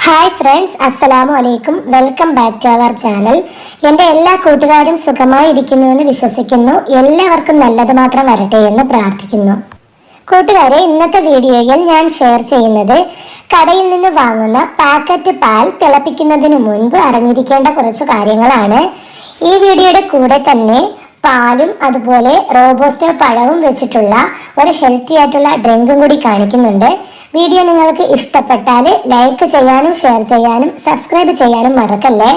Hi friends, അസ്സലാമു അലൈക്കും. Welcome back to our channel. എൻ്റെ എല്ലാ കൂട്ടുകാരും സുഖമായിരിക്കുന്നുവെന്ന് വിശ്വസിക്കുന്നു. എല്ലാവർക്കും നല്ലത് മാത്രം വരട്ടെ എന്ന് പ്രാർത്ഥിക്കുന്നു. കൂട്ടുകാരെ, ഇന്നത്തെ വീഡിയോയിൽ ഞാൻ ഷെയർ ചെയ്യുന്നത് കടയിൽ നിന്ന് വാങ്ങുന്ന പാക്കറ്റ് പാൽ തിളപ്പിക്കുന്നതിന് മുൻപ് അറിഞ്ഞിരിക്കേണ്ട കുറച്ച് കാര്യങ്ങളാണ്. ഈ വീഡിയോയുടെ കൂടെ തന്നെ പാലും അതുപോലെ റോബോസ്റ്റോ പഴവും വെച്ചിട്ടുള്ള ഒരു ഹെൽത്തി ആയിട്ടുള്ള ഡ്രിങ്കും കൂടി കാണിക്കുന്നുണ്ട്. വീഡിയോ നിങ്ങൾക്ക് ഇഷ്ടപ്പെട്ടാൽ ലൈക്ക് ചെയ്യാനും ഷെയർ ചെയ്യാനും സബ്സ്ക്രൈബ് ചെയ്യാനും മറക്കല്ലേ.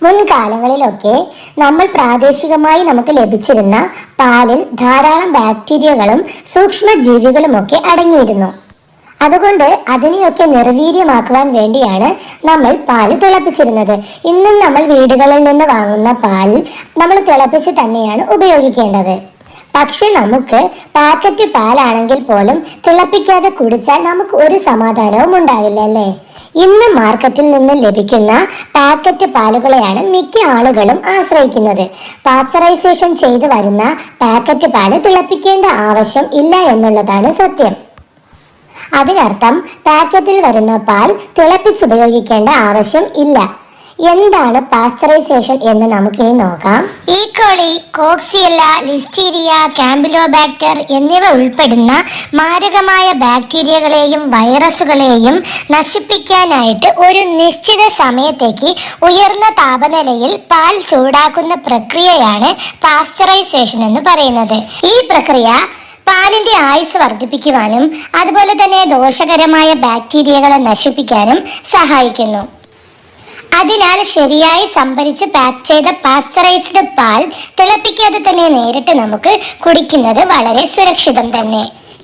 മുൻകാലങ്ങളിലൊക്കെ നമ്മൾ പ്രാദേശികമായി നമുക്ക് ലഭിച്ചിരുന്ന പാലിൽ ധാരാളം ബാക്ടീരിയകളും സൂക്ഷ്മജീവികളും ഒക്കെ അടങ്ങിയിരുന്നു. അതുകൊണ്ട് അതിനെയൊക്കെ നിർവീര്യമാക്കുവാൻ വേണ്ടിയാണ് നമ്മൾ പാല് തിളപ്പിച്ചിരുന്നത്. ഇന്നും നമ്മൾ വീടുകളിൽ നിന്ന് വാങ്ങുന്ന പാൽ നമ്മൾ തിളപ്പിച്ച് തന്നെയാണ് ഉപയോഗിക്കേണ്ടത്. പക്ഷെ നമുക്ക് പാക്കറ്റ് പാലാണെങ്കിൽ പോലും തിളപ്പിക്കാതെ കുടിച്ചാൽ നമുക്ക് ഒരു സമാധാനവും ഉണ്ടാവില്ല അല്ലേ. ഇന്ന് മാർക്കറ്റിൽ നിന്ന് ലഭിക്കുന്ന പാക്കറ്റ് പാലുകളെയാണ് മിക്ക ആളുകളും ആശ്രയിക്കുന്നത്. പാസ്ചറൈസേഷൻ ചെയ്തു വരുന്ന പാക്കറ്റ് പാല് തിളപ്പിക്കേണ്ട ആവശ്യം ഇല്ല എന്നുള്ളതാണ് സത്യം. അതിനർത്ഥം പാക്കറ്റിൽ വരുന്ന പാൽ തിളപ്പിച്ചുപയോഗിക്കേണ്ട ആവശ്യം ഇല്ല. എന്താണ് പാസ്ചറൈസേഷൻ എന്ന് നമുക്കിനി നോക്കാം. ഈക്കോളി, കോക്സിയല്ല, ലിസ്റ്റീരിയ, കാമ്പിലോബാക്ടർ എന്നിവ ഉൾപ്പെടുന്ന മാരകമായ ബാക്ടീരിയകളെയും വൈറസുകളെയും നശിപ്പിക്കാനായിട്ട് ഒരു നിശ്ചിത സമയത്തേക്ക് ഉയർന്ന താപനിലയിൽ പാൽ ചൂടാക്കുന്ന പ്രക്രിയയാണ് പാസ്ചറൈസേഷൻ എന്ന് പറയുന്നത്. ഈ പ്രക്രിയ പാലിന്റെ ആയുസ് വർദ്ധിപ്പിക്കുവാനും അതുപോലെ തന്നെ ദോഷകരമായ ബാക്ടീരിയകളെ നശിപ്പിക്കാനും സഹായിക്കുന്നു. അതിനാൽ ശരിയായി സംഭരിച്ച് പാക്ക് ചെയ്ത പാസ്ചറൈസ്ഡ് പാൽ തിളപ്പിക്കാതെ തന്നെ നേരിട്ട് നമുക്ക് കുടിക്കുന്നത് വളരെ സുരക്ഷിതം തന്നെ.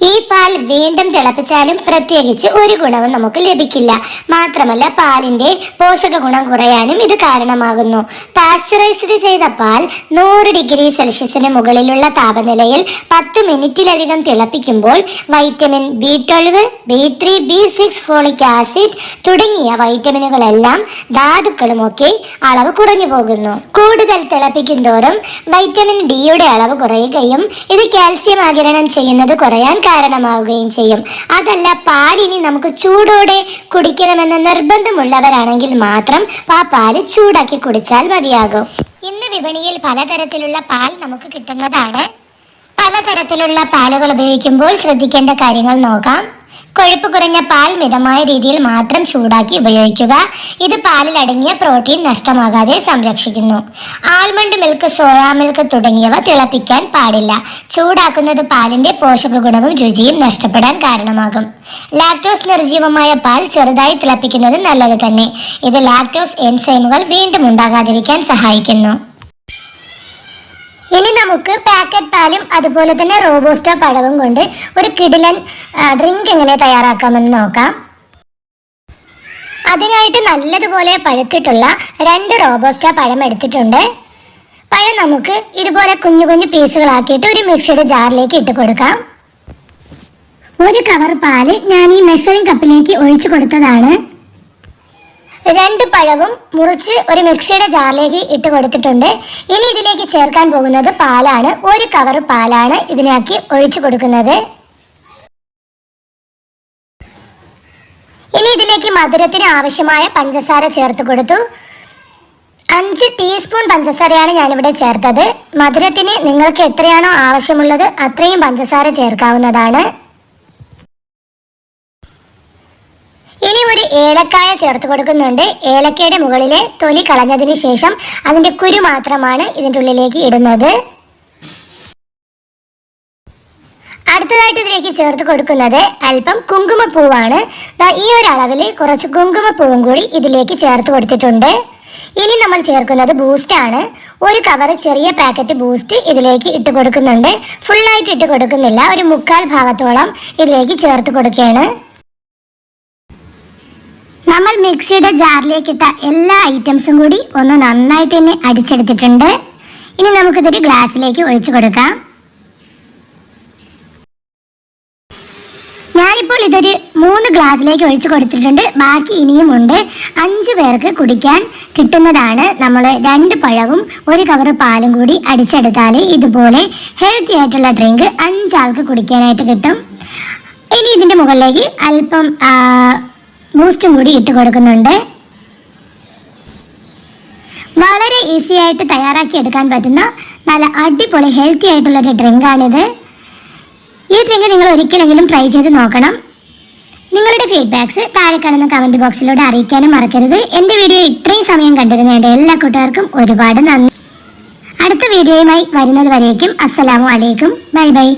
ഈ പാൽ വീണ്ടും തിളപ്പിച്ചാലും പ്രത്യേകിച്ച് ഒരു ഗുണവും നമുക്ക് ലഭിക്കില്ല. മാത്രമല്ല പാലിന്റെ പോഷക ഗുണം കുറയാനും ഇത് കാരണമാകുന്നു. പാസ്ചറൈസ്ഡ് ചെയ്ത പാൽ 100 ഡിഗ്രി സെൽഷ്യസിന് മുകളിലുള്ള താപനിലയിൽ 10 മിനിറ്റിലധികം തിളപ്പിക്കുമ്പോൾ vitamin B12, B3, B6, folic acid തുടങ്ങിയ വൈറ്റമിനുകളെല്ലാം ധാതുക്കളുമൊക്കെ അളവ് കുറഞ്ഞു പോകുന്നു. കൂടുതൽ തിളപ്പിക്കും തോറും വൈറ്റമിൻ ഡിയുടെ അളവ് കുറയുകയും ഇത് കാൽസ്യം ആഗിരണം ചെയ്യുന്നത് കുറയാൻ കാരണമാവുകയും ചെയ്യും. അതല്ല, പാലിനി നമുക്ക് ചൂടോടെ കുടിക്കണമെന്ന് നിർബന്ധമുള്ളവരാണെങ്കിൽ മാത്രം ആ പാല് ചൂടാക്കി കുടിച്ചാൽ മതിയാകും. ഇന്ന് വിപണിയിൽ പലതരത്തിലുള്ള പാൽ നമുക്ക് കിട്ടുന്നതാണ്. പലതരത്തിലുള്ള പാലുകൾ ഉപയോഗിക്കുമ്പോൾ ശ്രദ്ധിക്കേണ്ട കാര്യങ്ങൾ നോക്കാം. കൊഴുപ്പ് കുറഞ്ഞ പാൽ മിതമായ രീതിയിൽ മാത്രം ചൂടാക്കി ഉപയോഗിക്കുക. ഇത് പാലിൽ അടങ്ങിയ പ്രോട്ടീൻ നഷ്ടമാകാതെ സംരക്ഷിക്കുന്നു. ആൽമണ്ട് മിൽക്ക്, സോയാ മിൽക്ക് തുടങ്ങിയവ തിളപ്പിക്കാൻ പാടില്ല. ചൂടാക്കുന്നത് പാലിന്റെ പോഷക ഗുണവും രുചിയും നഷ്ടപ്പെടാൻ കാരണമാകും. ലാക്ടോസ് നിർജീവമായ പാൽ ചെറുതായി തിളപ്പിക്കുന്നത് നല്ലത് തന്നെ. ഇത് ലാക്ടോസ് എൻസൈമുകൾ വീണ്ടും ഉണ്ടാകാതിരിക്കാൻ സഹായിക്കുന്നു. ഇനി നമുക്ക് പാക്കറ്റ് പാലും അതുപോലെ തന്നെ റോബോസ്റ്റോ പഴവും കൊണ്ട് ഒരു കിടിലൻ ഡ്രിങ്ക് എങ്ങനെ തയ്യാറാക്കാമെന്ന് നോക്കാം. അതിനായിട്ട് നല്ലതുപോലെ പഴുത്തിട്ടുള്ള 2 റോബോസ്റ്റോ പഴം എടുത്തിട്ടുണ്ട്. പഴം നമുക്ക് ഇതുപോലെ കുഞ്ഞു കുഞ്ഞു പീസുകളാക്കിയിട്ട് ഒരു മിക്സിയുടെ ജാറിലേക്ക് ഇട്ട് കൊടുക്കാം. 1 കവർ പാല് ഞാൻ ഈ മെഷറിംഗ് കപ്പിലേക്ക് ഒഴിച്ചു കൊടുത്തതാണ്. 2 പഴവും മുറിച്ച് ഒരു മിക്സിയുടെ ജാറിലേക്ക് ഇട്ട് കൊടുത്തിട്ടുണ്ട്. ഇനി ഇതിലേക്ക് ചേർക്കാൻ പോകുന്നത് പാലാണ്. 1 കവർ പാലാണ് ഇതിലേക്ക് ഒഴിച്ചു കൊടുക്കുന്നത്. ഇനി ഇതിലേക്ക് മധുരത്തിന് ആവശ്യമായ പഞ്ചസാര ചേർത്ത് കൊടുത്തു. 5 ടീസ്പൂൺ പഞ്ചസാരയാണ് ഞാനിവിടെ ചേർത്തത്. മധുരത്തിന് നിങ്ങൾക്ക് എത്രയാണോ ആവശ്യമുള്ളത് അത്രയും പഞ്ചസാര ചേർക്കാവുന്നതാണ്. ഇനി ഒരു ഏലക്കായ ചേർത്ത് കൊടുക്കുന്നുണ്ട്. ഏലക്കയുടെ മുകളിലെ തൊലി കളഞ്ഞതിന് ശേഷം അതിന്റെ കുരു മാത്രമാണ് ഇതിൻ്റെ ഉള്ളിലേക്ക് ഇടുന്നത്. അടുത്തതായിട്ട് ഇതിലേക്ക് ചേർത്ത് കൊടുക്കുന്നത് അല്പം കുങ്കുമപ്പൂവാണ്. ഈ ഒരു അളവിൽ കുറച്ച് കുങ്കുമപ്പൂവും കൂടി ഇതിലേക്ക് ചേർത്ത് കൊടുത്തിട്ടുണ്ട്. ഇനി നമ്മൾ ചേർക്കുന്നത് ബൂസ്റ്റ് ആണ്. 1 കവർ ചെറിയ പാക്കറ്റ് ബൂസ്റ്റ് ഇതിലേക്ക് ഇട്ട് കൊടുക്കുന്നുണ്ട്. ഫുള്ളായിട്ട് ഇട്ട് കൊടുക്കുന്നില്ല, ഒരു 1/4 ഭാഗത്തോളം ഇതിലേക്ക് ചേർത്ത് കൊടുക്കുകയാണ്. നമ്മൾ മിക്സിയുടെ ജാറിലേക്ക് ഇട്ട എല്ലാ ഐറ്റംസും കൂടി ഒന്ന് നന്നായിട്ട് തന്നെ അടിച്ചെടുത്തിട്ടുണ്ട്. ഇനി നമുക്കിതൊരു ഗ്ലാസ്സിലേക്ക് ഒഴിച്ചു കൊടുക്കാം. ഞാനിപ്പോൾ ഇതൊരു 3 ഗ്ലാസ്സിലേക്ക് ഒഴിച്ചു കൊടുത്തിട്ടുണ്ട്. ബാക്കി ഇനിയും ഉണ്ട്. 5 പേർക്ക് കുടിക്കാൻ കിട്ടുന്നതാണ്. നമ്മൾ 2 പഴവും 1 കവർ പാലും കൂടി അടിച്ചെടുത്താൽ ഇതുപോലെ ഹെൽത്തി ആയിട്ടുള്ള ഡ്രിങ്ക് 5 ആൾക്ക് കുടിക്കാനായിട്ട് കിട്ടും. ഇനി ഇതിൻ്റെ മുകളിലേക്ക് അല്പം ബൂസ്റ്റും കൂടി ഇട്ട് കൊടുക്കുന്നുണ്ട്. വളരെ ഈസി ആയിട്ട് തയ്യാറാക്കി എടുക്കാൻ പറ്റുന്ന നല്ല അടിപൊളി ഹെൽത്തി ആയിട്ടുള്ളൊരു ഡ്രിങ്കാണിത്. ഈ ഡ്രിങ്ക് നിങ്ങൾ ഒരിക്കലെങ്കിലും ട്രൈ ചെയ്ത് നോക്കണം. നിങ്ങളുടെ ഫീഡ്ബാക്ക്സ് താഴെ കാണുന്ന കമൻറ്റ് ബോക്സിലൂടെ അറിയിക്കാനും മറക്കരുത്. എൻ്റെ വീഡിയോ ഇത്രയും സമയം കണ്ടിരുന്ന എൻ്റെ എല്ലാ കൂട്ടുകാർക്കും ഒരുപാട് നന്ദി. അടുത്ത വീഡിയോയുമായി വരുന്നത് വരേക്കും അസ്സലാമു അലൈക്കും. Bye bye.